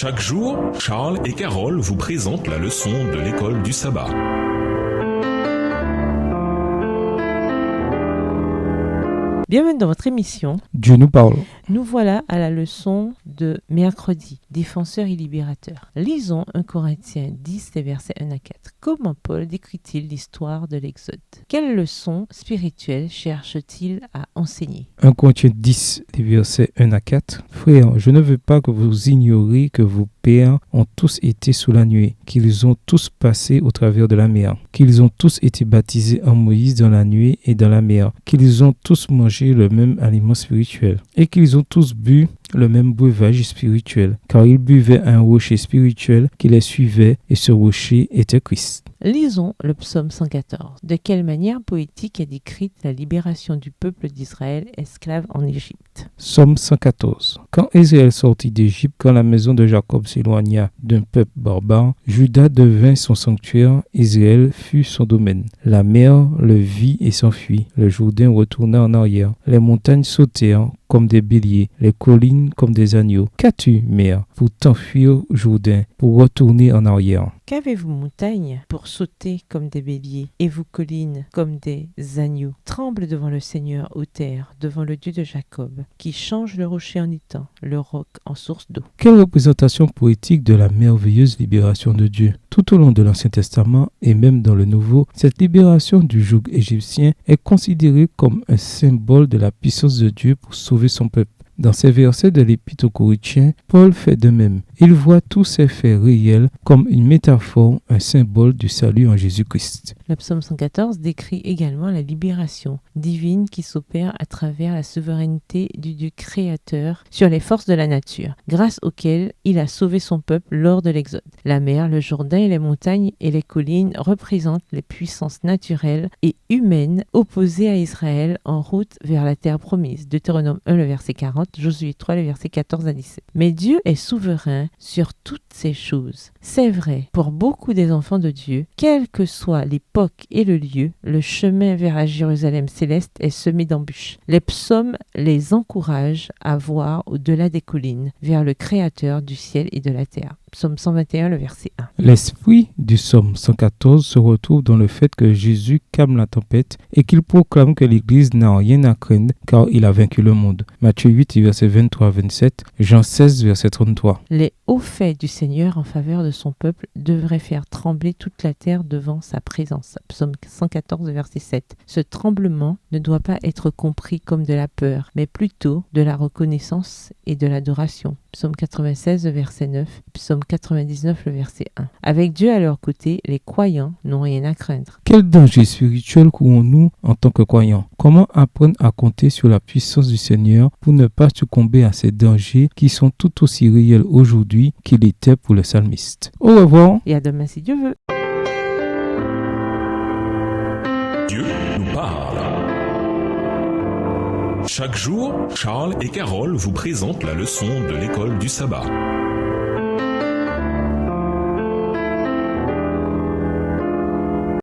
Chaque jour, Charles et Carole vous présentent la leçon de l'école du sabbat. Bienvenue dans votre émission. Dieu nous parle. Nous voilà à la leçon de mercredi, défenseur et libérateur. Lisons 1 Corinthiens 10, les versets 1 à 4. Comment Paul décrit-il l'histoire de l'Exode? Quelle leçon spirituelle cherche-t-il à enseigner? 1 Corinthiens 10, les versets 1 à 4. Frères, je ne veux pas que vous ignoriez que vos pères ont tous été sous la nuée, qu'ils ont tous passé au travers de la mer, qu'ils ont tous été baptisés en Moïse dans la nuée et dans la mer, qu'ils ont tous mangé le même aliment spirituel et qu'ils ont tous bu le même breuvage spirituel, car ils buvaient un rocher spirituel qui les suivait et ce rocher était Christ. Lisons le psaume 114. De quelle manière poétique est décrite la libération du peuple d'Israël esclave en Égypte? Psaume 114. Quand Israël sortit d'Égypte, quand la maison de Jacob s'éloigna d'un peuple barbare, Juda devint son sanctuaire, Israël fut son domaine. La mer le vit et s'enfuit, le Jourdain retourna en arrière, les montagnes sautèrent comme des béliers, les collines comme des agneaux. Qu'as-tu, mer, pour t'enfuir, Jourdain, pour retourner en arrière? Qu'avez-vous, montagne, pour sauter comme des béliers, et vous, collines, comme des agneaux? Tremble devant le Seigneur, ô terre, devant le Dieu de Jacob, qui change le rocher en étang, le roc en source d'eau. Quelle représentation poétique de la merveilleuse libération de Dieu! Tout au long de l'Ancien Testament et même dans le Nouveau, cette libération du joug égyptien est considérée comme un symbole de la puissance de Dieu pour sauver son peuple. Dans ces versets de l'Épître aux Corinthiens, Paul fait de même. Il voit tous ces faits réels comme une métaphore, un symbole du salut en Jésus-Christ. Le psaume 114 décrit également la libération divine qui s'opère à travers la souveraineté du Dieu créateur sur les forces de la nature, grâce auxquelles il a sauvé son peuple lors de l'Exode. La mer, le Jourdain, les montagnes et les collines représentent les puissances naturelles et humaines opposées à Israël en route vers la terre promise. Deutéronome 1, le verset 40. Josué 3, les versets 14 à 17. Mais Dieu est souverain sur toutes ces choses. C'est vrai pour beaucoup des enfants de Dieu, quelle que soit l'époque et le lieu, le chemin vers la Jérusalem céleste est semé d'embûches. Les psaumes les encouragent à voir au-delà des collines, vers le Créateur du ciel et de la terre. Psaume 121, le verset 1. L'esprit du psaume 114 se retrouve dans le fait que Jésus calme la tempête et qu'il proclame que l'Église n'a rien à craindre car il a vaincu le monde. Matthieu 8, verset 23 à 27, Jean 16, verset 33. Les hauts faits du Seigneur en faveur de son peuple devraient faire trembler toute la terre devant sa présence. Psaume 114, verset 7. Ce tremblement ne doit pas être compris comme de la peur, mais plutôt de la reconnaissance et de l'adoration. Psaume 96, verset 9, Psaume 99, le verset 1. Avec Dieu à leur côté, les croyants n'ont rien à craindre. Quel danger spirituel courons-nous en tant que croyants? Comment apprendre à compter sur la puissance du Seigneur pour ne pas succomber à ces dangers qui sont tout aussi réels aujourd'hui qu'ils étaient pour le psalmiste? Au revoir. Et à demain si Dieu veut. Dieu nous parle. Chaque jour, Charles et Carole vous présentent la leçon de l'école du sabbat.